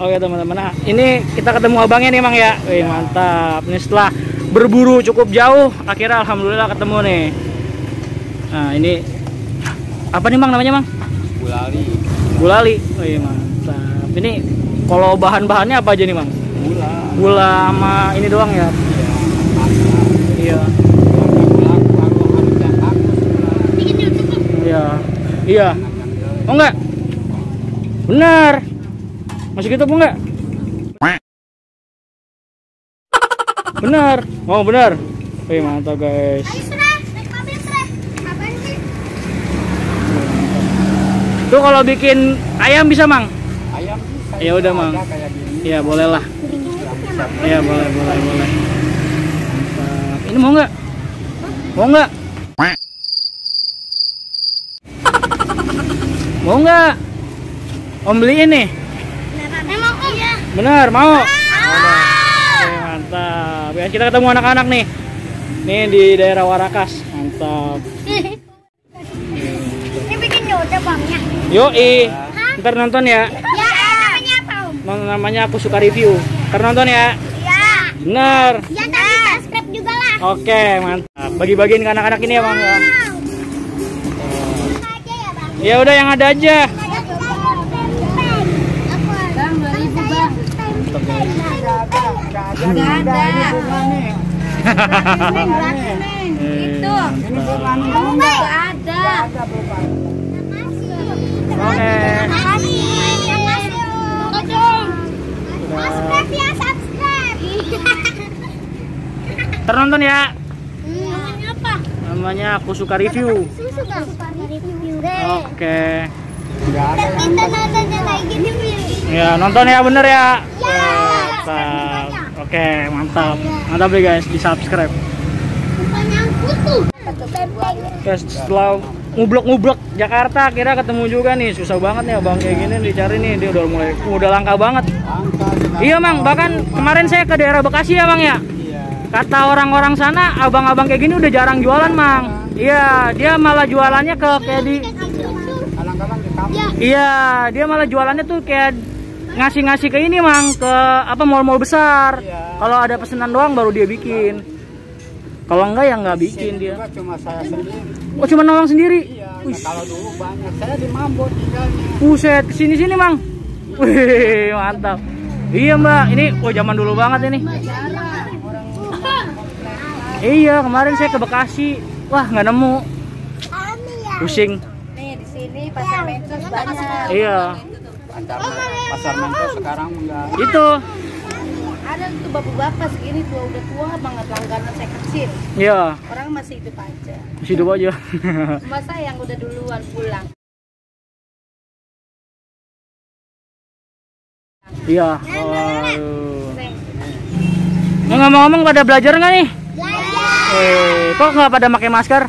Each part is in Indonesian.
Oke teman-teman, nah ini kita ketemu abangnya nih Mang ya. Wih mantap. Ini setelah berburu cukup jauh, akhirnya alhamdulillah ketemu nih. Nah ini apa nih Mang namanya Mang? Gulali. Gulali. Wih mantap. Ini kalau bahan-bahannya apa aja nih Mang? Gula sama ini doang ya? Iya. Iya. Iya. Oh enggak? Benar. Masih gitu apa enggak? Benar. Oh benar. Wih mantap guys. Tuh kalau bikin ayam bisa Mang? Ayam bisa. Ya udah Mang. Iya boleh lah. Iya boleh. Mantap. Ini mau nggak? Mau nggak? Mau nggak? Om beliin nih. Bener mau? Oke, mantap. Ya, kita ketemu anak-anak nih. Nih di daerah Warakas. Mantap. Ini bikin udah bangnya. Yoi. Ntar nonton ya. Ya, namanya apa Om? Namanya Aku Suka Review. Ntar nonton ya. Ya. Bener. Ya tadi subscribe juga lah. Oke, mantap. Bagi-bagiin ke anak-anak ini ya Bang ya. Aja ya Bang. Ya udah yang ada aja. Bang, 2000 Bang. Enggak ada. Itu. Enggak ada. Oke. Subscribe ya, subscribe. Tertonton ya. Namanya apa? Namanya Aku Suka Review. Susu Bang. Review. Oke. Dan kita nontonnya lagi di video. Ya nonton ya bener ya. Ya. Mantap. Oke mantap. Mantap deh guys, di subscribe. Yang kutu. Guys setelah ngublek Jakarta akhirnya ketemu juga nih. Susah banget nih abang kayak gini dicari nih. Dia udah langka banget. Iya Mang, bahkan kemarin saya ke daerah Bekasi ya Mang ya. Kata orang-orang sana abang-abang kayak gini udah jarang jualan Mang. Iya, dia malah jualannya ke kayak di Iya, dia malah jualannya tuh kayak ngasih ke ini Mang, ke apa mall-mall besar. Kalau ada pesanan doang baru dia bikin. Kalau enggak ya nggak bikin dia. Cuma saya sendiri. Oh, cuma nawang sendiri. Iya, kalau dulu banyak. Saya di Mambo tinggalnya. Buset, kesini Mang. Wih, mantap. Iya Mbak, ini zaman dulu banget ini. Iya, kemarin saya ke Bekasi. Wah, nggak nemu. Pusing. Nih di sini pasar Mentos banyak. Iya. Pasar Mentos sekarang enggak. Itu. Ada tuh bapak-bapak segini tua udah tua banget langganan saya kecil. Iya. Orang masih hidup aja. Masih hidup aja. Cuma saya yang udah duluan pulang. Iya. Waduh. Nah, ngomong-ngomong pada belajar nggak nih? Belajar. Kok nggak pada pakai masker?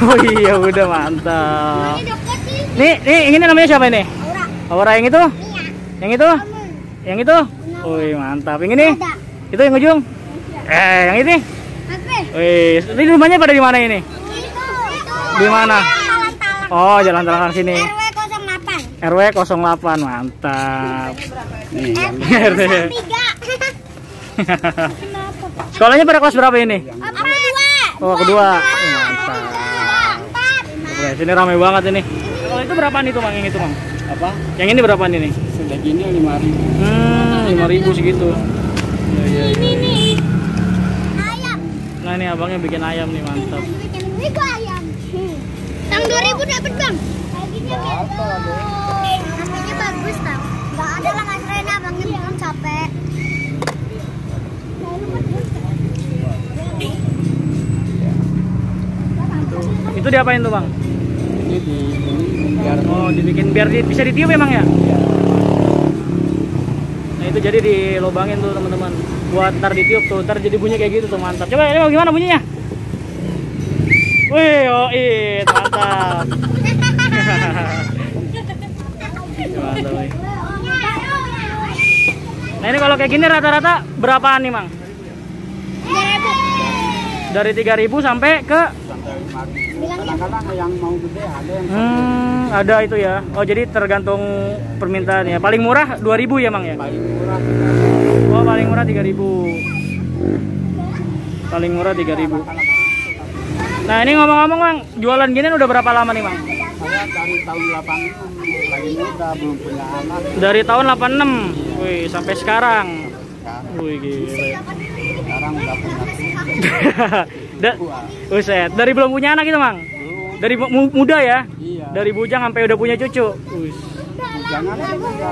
Oh iya udah mantap. Nih ini namanya siapa ini? Aura yang itu? Yang itu? Yang itu? Wih mantap. Yang ini? Itu yang ujung? Yang ini? Wih, ini rumahnya pada di mana ini? Di mana? Oh, jalan tengah sini. RW 08, mantap. Nih, RW 3. Sekolahnya pada kelas berapa ini? Oh, kedua. Mantap. Oke, sini ramai banget ini. Kalau itu berapaan itu, Mang? Yang itu, Mang? apa? Yang ini berapaan ini? Sudah gini 5.000. 5.000 segitu. Iya. Ini ayam. Nah, ini abangnya bikin ayam nih, mantap. Ini gua ayam. Tang 2.000 dapat, Bang. Dagingnya namanya bagus, tau. Enggak ada lah Mas Rena, abangnya bilang capek. Itu diapain tuh, Bang? Ini biar Dibikin biar bisa ditiup emang ya? Nah, itu jadi dilobangin tuh, teman-teman. Buat ntar ditiup tuh, ntar jadi bunyi kayak gitu tuh, mantap. Coba ini gimana bunyinya? Wih, mantap. Mantap, wih. Nah, ini kalau kayak gini rata-rata berapaan nih, Mang? 3.000. Dari 3.000 sampai ke 5.000. Kadang-kadang yang mau gede ada yang ada itu ya. Oh, jadi tergantung permintaan ya. Paling murah 2.000 ya, Mang ya? paling murah. Oh, paling murah 3.000. Paling murah 3.000. Nah, ini ngomong-ngomong, Mang, jualan ginian udah berapa lama nih, Mang? Saya dari tahun 86, paling muda, belum punya anak. Dari tahun 86. Wih, sampai sekarang. Wih, gila. Sekarang udah punya Buset, dari belum punya anak itu, Mang? Dari muda ya? Iya. Dari bujang sampai udah punya cucu. Wih, Jangan udah punya.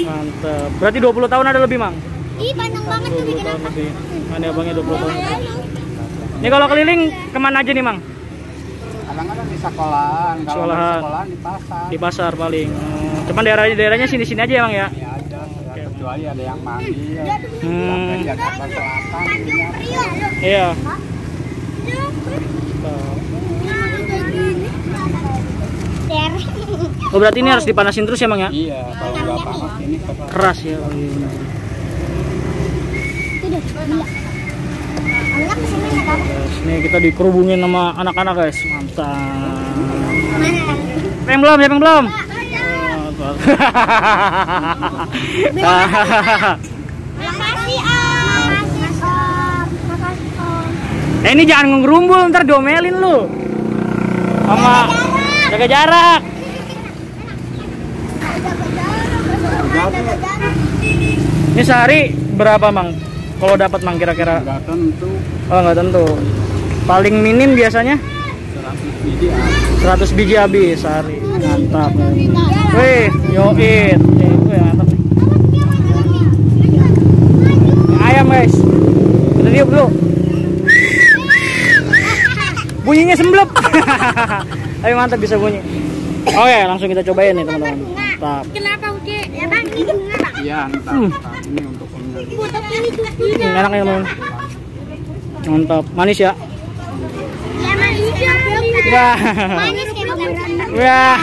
mantap. Berarti 20 tahun ada lebih, Mang? Ih, panjang banget tuh 20 bikin tahun apa? lebih. Mana abangnya 20 tahun. Ini kalau keliling kemana aja nih, Mang? Kadang-kadang di sekolahan, kalau di Sekolahan. sekolahan di pasar. Di pasar paling. Cuman daerahnya sini-sini aja ya, Mang ya? Ya ada, kecuali ada yang manggil. Hmm. Sampai Jakarta Selatan. punya. Iya. Oh, berarti ini harus dipanasin terus ya, Mang ya? Iya, kalau nggak panas ini keras. Keras ya. Oh, iya benar. Guys, nih kita dikerubungin sama anak-anak, guys. Mantap. Siapa yang belum? Siapa yang belum? Makasih Om. Makasih Om. Ini jangan ngerumbul, ntar domelin lu. Sama jaga jarak. Ini sehari berapa, Mang? Kalau dapat, Mang, kira-kira? Nggak tentu. Oh, nggak tentu. Paling minim biasanya 100 biji 100 biji habis sehari. Mantap. Wih, yoit. Wih, mantap nih. Ayam, guys. Kita tiup dulu. Bunyinya semblep. Tapi mantap, bisa bunyi. Oke, langsung kita cobain nih, teman-teman. Mantap. Kenapa, Uci? Ya, Bang, ini bunga, Bang. Iya, entar. Ini untuk pemilik. Ini juga. Enak ya, teman. Mantap. Manis ya? Ya, manis ya. Wah. Manis kayak beneran. Wah.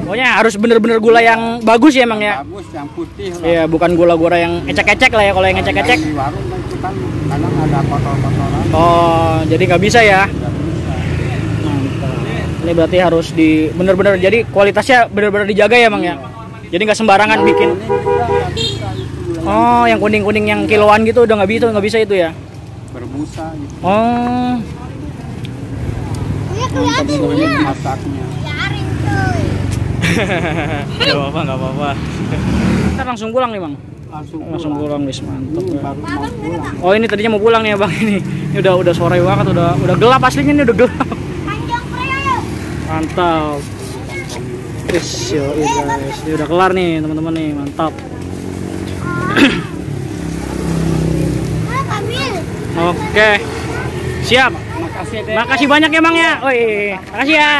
Pokoknya harus bener-bener gula yang bagus ya, Mang ya? Bagus, yang putih lah. Iya, bukan gula-gula yang ecek-ecek lah ya. Kalau yang ecek-ecek. Di warung itu kan kadang ada kotor-kotoran. Oh, jadi nggak bisa ya? Nggak bisa. Mantap. Ini berarti harus di bener-bener, jadi kualitasnya bener-bener dijaga ya, Mang ya? Jadi nggak sembarangan bikin. Ini juga nggak bisa itu. Oh, yang kuning-kuning yang kiloan gitu udah nggak bisa itu ya? Berbusa gitu. Oh, Iya, kelihatan Ini ya. masaknya. Biarin tuh. nggak apa-apa. Ntar langsung pulang nih, Mang. Langsung Pulang, guys, mantap Ini ya. baru mau pulang. Oh, ini tadinya mau pulang nih, Bang, ini. Ini udah sore banget, udah gelap aslinya, ini udah gelap. Panjang pria. Mantap. Guys, guys. Ini udah kelar nih, teman-teman nih, mantap. Kamil. Oke. Siap. Makasih deh. Makasih banyak ya, Mang ya. Woi, makasih ya.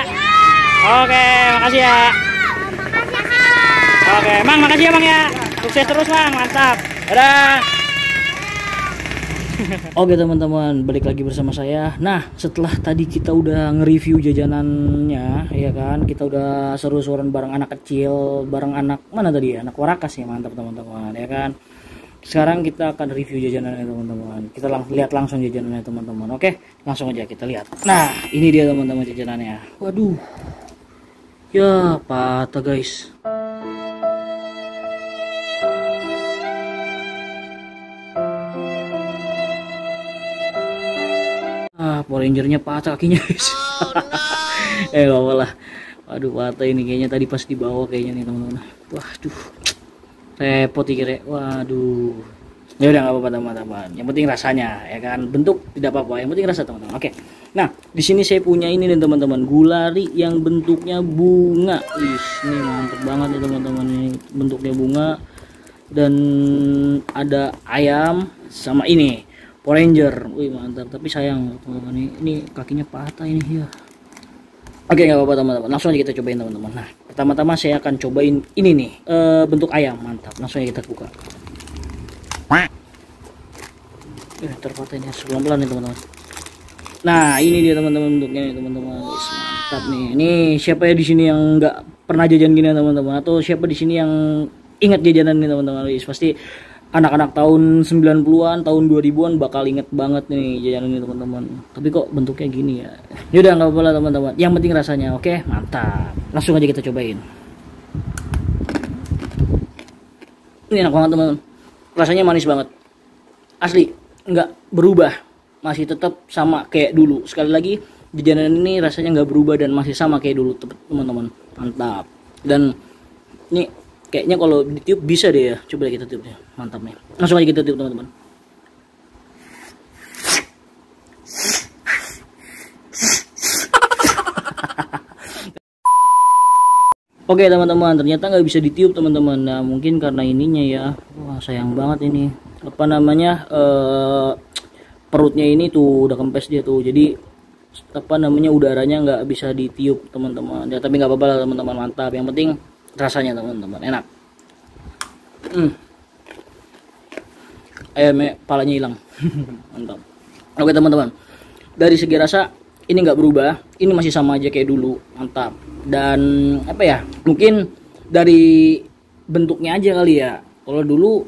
Oke, makasih ya. Makasih, Kak. Oke, Mang, makasih ya, Mang ya. Sukses terus, Mang. Mantap. Dadah. Oke, teman-teman, balik lagi bersama saya. Nah, setelah tadi kita udah nge-review jajanannya, ya kan? Kita udah seru-seruan bareng anak kecil, bareng anak mana tadi ya? Anak Warakas ya, mantap teman-teman, ya kan? Sekarang kita akan review jajanannya, teman-teman. Kita lihat langsung jajanannya, teman-teman. Oke, langsung aja kita lihat. Nah, ini dia, teman-teman, jajanannya. Waduh. Ya, patah, guys. Power Ranger-nya patah kakinya, guys. Gak apa lah. Waduh, patah ini kayaknya tadi pas di bawah kayaknya nih, teman-teman. Waduh. Repot dikira. Waduh. Ya udah, nggak apa-apa, teman-teman. Yang penting rasanya, ya kan. Bentuk tidak apa-apa, yang penting rasa, teman-teman. Oke. Nah, di sini saya punya ini nih, teman-teman. Gulali yang bentuknya bunga. Ini mantep banget nih, teman-teman. Ini bentuknya bunga dan ada ayam sama ini Power Ranger. Wih, mantap. Tapi sayang, teman-teman, ini kakinya patah ini ya. Oke, nggak apa-apa, teman-teman. Langsung aja kita cobain, teman-teman. Nah, pertama-tama saya akan cobain ini nih, bentuk ayam. Mantap. Langsung aja kita buka. Terpatahnya pelan-pelan nih, teman-teman. Nah, ini dia, teman-teman, bentuknya nih, teman-teman. Mantap nih. Ini siapa ya di sini yang nggak pernah jajan gini, teman-teman? Atau siapa di sini yang ingat jajanan nih, teman-teman? Pasti anak-anak tahun 90-an, tahun 2000-an bakal inget banget nih jajanan ini teman-teman. Tapi kok bentuknya gini ya. Yaudah nggak apa-apa lah teman-teman. Yang penting rasanya, oke? Mantap. Langsung aja kita cobain. Ini enak banget teman-teman. Rasanya manis banget. Asli, nggak berubah. Masih tetap sama kayak dulu. Sekali lagi, jajanan ini rasanya nggak berubah dan masih sama kayak dulu teman-teman. Mantap. Dan ini kayaknya kalau ditiup bisa deh ya. Coba kita tiup ya. Mantap nih. Langsung aja kita tiup teman-teman. Oke teman-teman, ternyata nggak bisa ditiup teman-teman. Nah mungkin karena ininya ya. Wah sayang banget ini. Apa namanya? Perutnya ini tuh udah kempes dia tuh. Jadi apa namanya, udaranya nggak bisa ditiup teman-teman. Ya tapi nggak apa-apa lah teman-teman. Mantap. Yang penting rasanya teman-teman enak. Ayamnya palanya hilang. Mantap. Oke teman-teman, dari segi rasa ini nggak berubah, ini masih sama aja kayak dulu. Mantap. Dan apa ya, mungkin dari bentuknya aja kali ya. Kalau dulu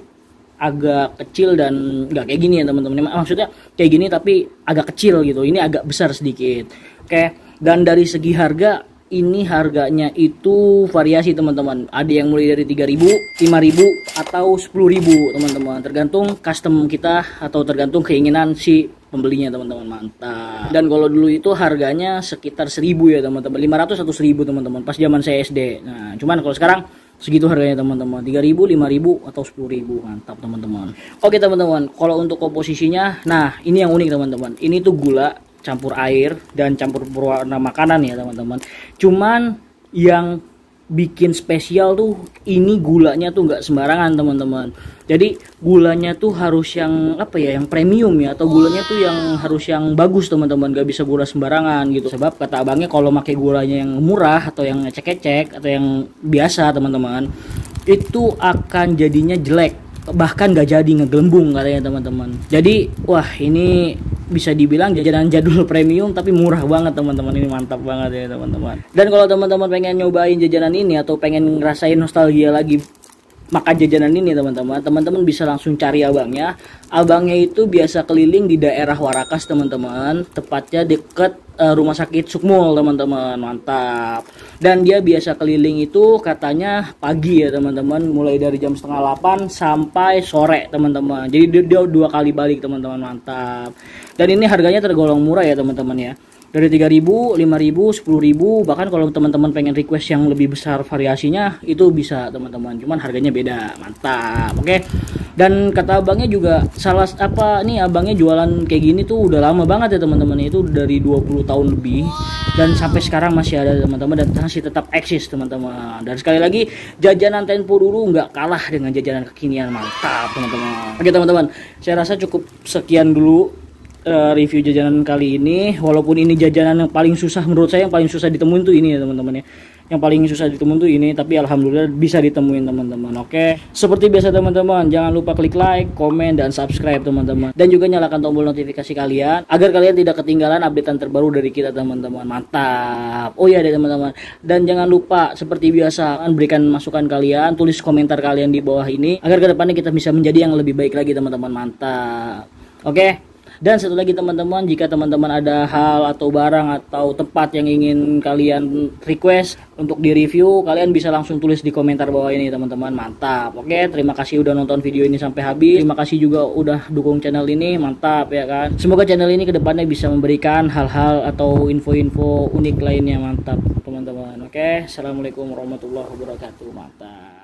agak kecil dan nggak kayak gini ya teman-teman. Maksudnya kayak gini tapi agak kecil gitu, ini agak besar sedikit. Oke. Dan dari segi harga, ini harganya itu variasi teman-teman. Ada yang mulai dari 3.000, 5.000 atau 10.000 teman-teman. Tergantung custom kita atau tergantung keinginan si pembelinya teman-teman. Mantap. Dan kalau dulu itu harganya sekitar 1.000 ya teman-teman. 500 atau 1.000 teman-teman pas zaman saya SD. Nah, cuman kalau sekarang segitu harganya teman-teman. 3.000, 5.000 atau 10.000. Mantap teman-teman. Oke teman-teman, kalau untuk komposisinya, nah ini yang unik teman-teman. Ini tuh gula campur air dan campur berwarna makanan ya teman-teman. Cuman yang bikin spesial tuh ini gulanya tuh nggak sembarangan teman-teman. Jadi gulanya tuh harus yang apa ya, yang premium ya, atau gulanya tuh yang harus yang bagus teman-teman. Gak bisa gula sembarangan gitu. Sebab kata abangnya kalau pakai gulanya yang murah atau yang ecek-ecek atau yang biasa teman-teman, itu akan jadinya jelek, bahkan gak jadi, ngegelembung katanya teman-teman. Jadi wah ini bisa dibilang jajanan jadul premium tapi murah banget teman-teman. Ini mantap banget ya teman-teman. Dan kalau teman-teman pengen nyobain jajanan ini atau pengen ngerasain nostalgia lagi makan jajanan ini teman-teman bisa langsung cari abangnya. Abangnya itu biasa keliling di daerah Warakas teman-teman, tepatnya deket rumah sakit Sukmul teman-teman. Mantap. Dan dia biasa keliling itu katanya pagi ya teman-teman, mulai dari jam 7:30 sampai sore teman-teman. Jadi dia 2 kali balik teman-teman. Mantap. Dan ini harganya tergolong murah ya teman-teman ya. Dari 3.000, 5.000, 10.000, bahkan kalau teman-teman pengen request yang lebih besar variasinya itu bisa teman-teman. Cuman harganya beda. Mantap. Oke. Dan kata abangnya juga salah apa nih, abangnya jualan kayak gini tuh udah lama banget ya teman-teman. Itu dari 20 tahun lebih dan sampai sekarang masih ada teman-teman dan masih tetap eksis teman-teman. Dan sekali lagi jajanan Tempo dulu nggak kalah dengan jajanan kekinian. Mantap teman-teman. Oke teman-teman, saya rasa cukup sekian dulu review jajanan kali ini. Walaupun ini jajanan yang paling susah, menurut saya yang paling susah ditemuin tuh ini ya teman-teman ya. Yang paling susah ditemuin tuh ini, tapi alhamdulillah bisa ditemuin teman-teman. Oke. Seperti biasa teman-teman, jangan lupa klik like, komen, dan subscribe teman-teman. Dan juga nyalakan tombol notifikasi kalian agar kalian tidak ketinggalan updatean terbaru dari kita teman-teman. Mantap. Oh iya deh teman-teman. Dan jangan lupa seperti biasa berikan masukan kalian, tulis komentar kalian di bawah ini agar kedepannya kita bisa menjadi yang lebih baik lagi teman-teman. Mantap. Oke. Dan satu lagi teman-teman, jika teman-teman ada hal atau barang atau tempat yang ingin kalian request untuk di-review, kalian bisa langsung tulis di komentar bawah ini teman-teman. Mantap. Oke, terima kasih udah nonton video ini sampai habis. Terima kasih juga udah dukung channel ini. Mantap ya kan. Semoga channel ini kedepannya bisa memberikan hal-hal atau info-info unik lainnya. Mantap teman-teman. Oke, assalamualaikum warahmatullahi wabarakatuh. Mantap.